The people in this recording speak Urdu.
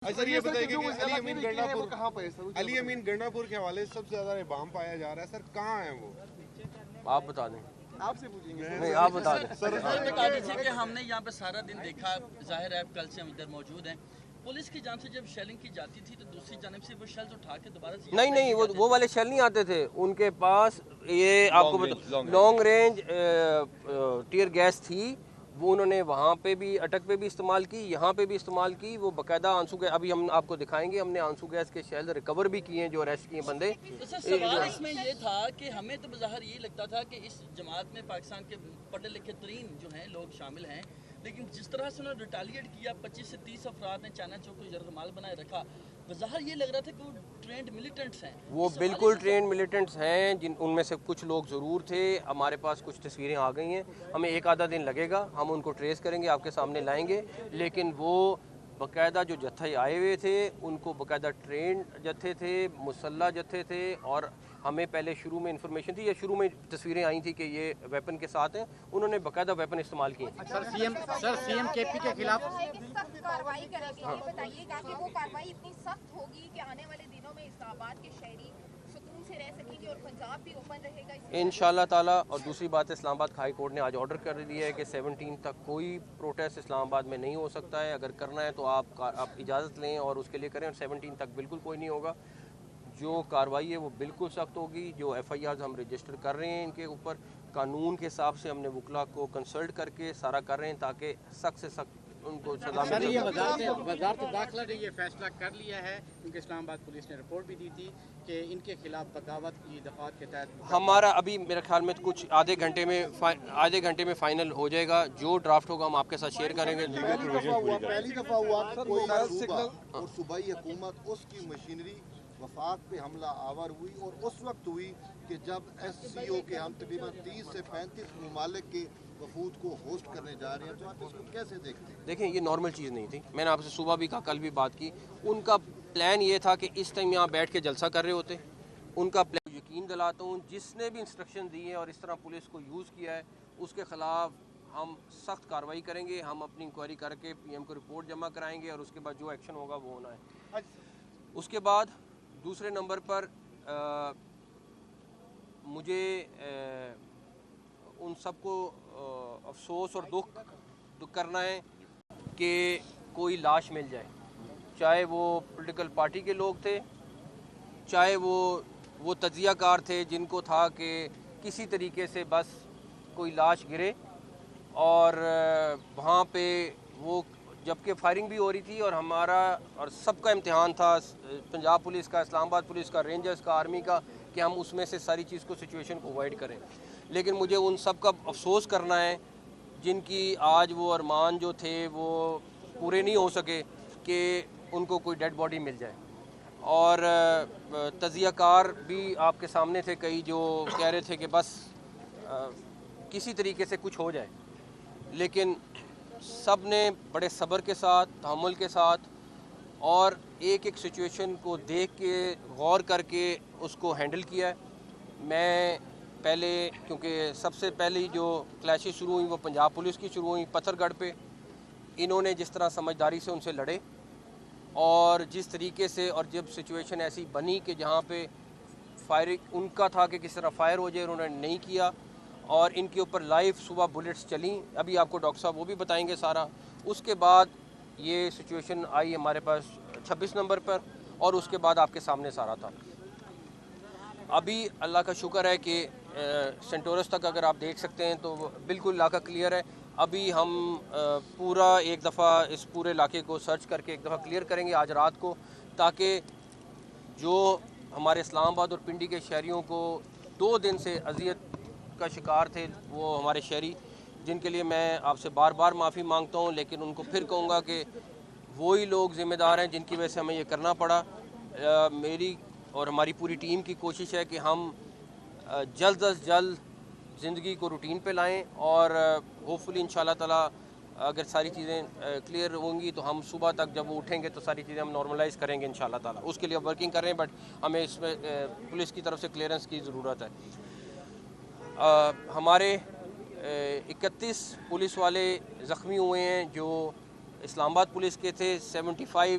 سر یہ بتائیے کہ علی امین گنڈاپور کے حوالے سے سب سے زیادہ ابہام پایا جا رہا ہے، سر کہاں ہیں وہ؟ آپ بتا دیں، آپ سے پوچھیں گے۔ نہیں آپ بتا دیں۔ سر بتا دیجیے کہ ہم نے یہاں پہ سارا دن دیکھا، ظاہر ہے کل سے ہم ادھر موجود ہیں، پولیس کی جانب سے جب شیلنگ کی جاتی تھی تو دوسری جانب سے وہ شیلز اٹھا کے دوبارہ نہیں وہ والے شیل نہیں آتے تھے ان کے پاس، یہ آپ کو لانگ رینج ٹیئر گیس تھی، وہ انہوں نے وہاں پہ بھی اٹک پہ بھی استعمال کی، یہاں پہ بھی استعمال کی، وہ باقاعدہ آنسو گیس، ابھی ہم آپ کو دکھائیں گے، ہم نے آنسو گیس کے شیل ریکور بھی کیے ہیں جو اریسٹ کیے بندے۔ سر سوال اس میں یہ تھا کہ ہمیں تو بظاہر یہ لگتا تھا کہ اس جماعت میں پاکستان کے پڑھے لکھے ترین جو ہیں لوگ شامل ہیں، لیکن جس طرح سے انہوں نے ریٹیلیٹ کیا، 25 سے 30 افراد نے چائنا چوک کو یرغمال بنائے رکھا، بظاہر یہ لگ رہا تھا کہ وہ ٹرینڈ ملیٹنٹس ہیں۔ وہ بالکل ٹرینڈ ملیٹنٹس ہیں، ان میں سے کچھ لوگ ضرور تھے، ہمارے پاس کچھ تصویریں آ گئی ہیں، ہمیں ایک آدھا دن لگے گا، ہم ان کو ٹریس کریں گے، آپ کے سامنے لائیں گے، لیکن وہ باقاعدہ جو جتھے آئے ہوئے تھے ان کو باقاعدہ ٹرینڈ جتھے تھے، مسلح جتھے تھے، اور ہمیں پہلے شروع میں انفارمیشن تھی یا شروع میں تصویریں آئی تھیں کہ یہ ویپن کے ساتھ ہیں، انہوں نے باقاعدہ ویپن استعمال کیے۔ سر سی ایم کے پی کے خلاف سخت کارروائی کریں گے، یہ بتائیے گا کہ وہ کارروائی اتنی سخت ہوگی کہ آنے والے دنوں میں اسلام آباد کے شہری سکون سے رہ سکیں گے اور پنجاب بھی اوپن رہے گا انشاءاللہ تعالیٰ۔ اور دوسری بات، اسلام آباد ہائی کورٹ نے آج آرڈر کر دیا ہے کہ 17 تک کوئی پروٹیسٹ اسلام آباد میں نہیں ہو سکتا ہے، اگر کرنا ہے تو آپ اجازت لیں اور اس کے لیے کریں، اور 17 تک بالکل کوئی نہیں ہوگا۔ جو کارروائی ہے وہ بالکل سخت ہوگی، جو ایف آئی آرز ہم رجسٹر کر رہے ہیں ان کے اوپر، قانون کے حساب سے ہم نے وکلا کو کنسلٹ کر کے سارا کر رہے ہیں تاکہ سخت سے سخت ان کو سزا سر مل یہ سکے۔ وزارت داخلہ نے یہ فیصلہ کر لیا ہے، کیونکہ اسلام آباد پولیس نے رپورٹ بھی دی تھی کہ ان کے خلاف بغاوت کی دفعات کے تحت ہمارا ابھی میرے خیال میں کچھ آدھے گھنٹے میں فائنل ہو جائے گا، جو ڈرافٹ ہوگا ہم آپ کے ساتھ شیئر کریں گے۔ پہلی دفعہ ہوا کہ کوئی صوبہ اور صوبائی حکومت اس کی مشینری وفاق پہ حملہ آور ہوئی، اور اس وقت ہوئی کہ جب ایس سی او کے ہم تقریباً 30 سے 35 ممالک کے وفود کو ہوسٹ کرنے جا رہے ہیں، تو آپ اس کو کیسے دیکھتے ہیں؟ دیکھیں یہ نارمل چیز نہیں تھی، میں نے آپ سے صبح بھی کہا، کل بھی بات کی، ان کا پلان یہ تھا کہ اس ٹائم یہاں بیٹھ کے جلسہ کر رہے ہوتے، ان کا پلان یقین دلاتا ہوں جس نے بھی انسٹرکشن دی ہے اور اس طرح پولیس کو یوز کیا ہے اس کے خلاف ہم سخت کارروائی کریں گے، ہم اپنی انکوائری کر کے پی ایم کو رپورٹ جمع کرائیں گے اور اس کے بعد جو ایکشن ہوگا وہ ہونا ہے۔ اس کے بعد دوسرے نمبر پر مجھے ان سب کو افسوس اور دکھ کرنا ہے کہ کوئی لاش مل جائے، چاہے وہ پولیٹیکل پارٹی کے لوگ تھے، چاہے وہ تجزیہ کار تھے جن کو تھا کہ کسی طریقے سے بس کوئی لاش گرے، اور وہاں پہ وہ جبکہ فائرنگ بھی ہو رہی تھی اور ہمارا اور سب کا امتحان تھا، پنجاب پولیس کا، اسلام آباد پولیس کا، رینجرز کا، آرمی کا، کہ ہم اس میں سے ساری چیز کو سچویشن کو اوائڈ کریں، لیکن مجھے ان سب کا افسوس کرنا ہے جن کی آج وہ ارمان جو تھے وہ پورے نہیں ہو سکے کہ ان کو کوئی ڈیڈ باڈی مل جائے۔ اور تجزیہ کار بھی آپ کے سامنے تھے کئی جو کہہ رہے تھے کہ بس کسی طریقے سے کچھ ہو جائے، لیکن سب نے بڑے صبر کے ساتھ، تحمل کے ساتھ اور ایک ایک سچویشن کو دیکھ کے غور کر کے اس کو ہینڈل کیا ہے۔ میں پہلے کیونکہ سب سے پہلی جو کلیشز شروع ہوئی وہ پنجاب پولیس کی شروع ہوئی پتھر گڑھ پہ، انہوں نے جس طرح سمجھداری سے ان سے لڑے اور جس طریقے سے، اور جب سچویشن ایسی بنی کہ جہاں پہ فائرنگ ان کا تھا کہ کس طرح فائر ہو جائے، انہوں نے نہیں کیا اور ان کے اوپر لائیو صبح بلٹس چلیں، ابھی آپ کو ڈاکٹر صاحب وہ بھی بتائیں گے سارا۔ اس کے بعد یہ سچویشن آئی ہمارے پاس 26 نمبر پر اور اس کے بعد آپ کے سامنے سارا تھا۔ ابھی اللہ کا شکر ہے کہ سینٹورس تک اگر آپ دیکھ سکتے ہیں تو بالکل علاقہ کلیئر ہے۔ ابھی ہم پورا ایک دفعہ اس پورے علاقے کو سرچ کر کے ایک دفعہ کلیئر کریں گے آج رات کو، تاکہ جو ہمارے اسلام آباد اور پنڈی کے شہریوں کو 2 دن سے اذیت کا شکار تھے وہ ہمارے شہری، جن کے لیے میں آپ سے بار بار معافی مانگتا ہوں، لیکن ان کو پھر کہوں گا کہ وہی لوگ ذمہ دار ہیں جن کی وجہ سے ہمیں یہ کرنا پڑا۔ میری اور ہماری پوری ٹیم کی کوشش ہے کہ ہم جلد از جلد زندگی کو روٹین پہ لائیں، اور ہوپ فلی انشاءاللہ تعالیٰ اگر ساری چیزیں کلیئر ہوں گی تو ہم صبح تک جب وہ اٹھیں گے تو ساری چیزیں ہم نارملائز کریں گے انشاءاللہ تعالیٰ۔ اس کے لیے ورکنگ کر رہے ہیں، بٹ ہمیں اس میں پولیس کی طرف سے کلیئرنس کی ضرورت ہے۔ ہمارے 31 پولیس والے زخمی ہوئے ہیں جو اسلام آباد پولیس کے تھے، 75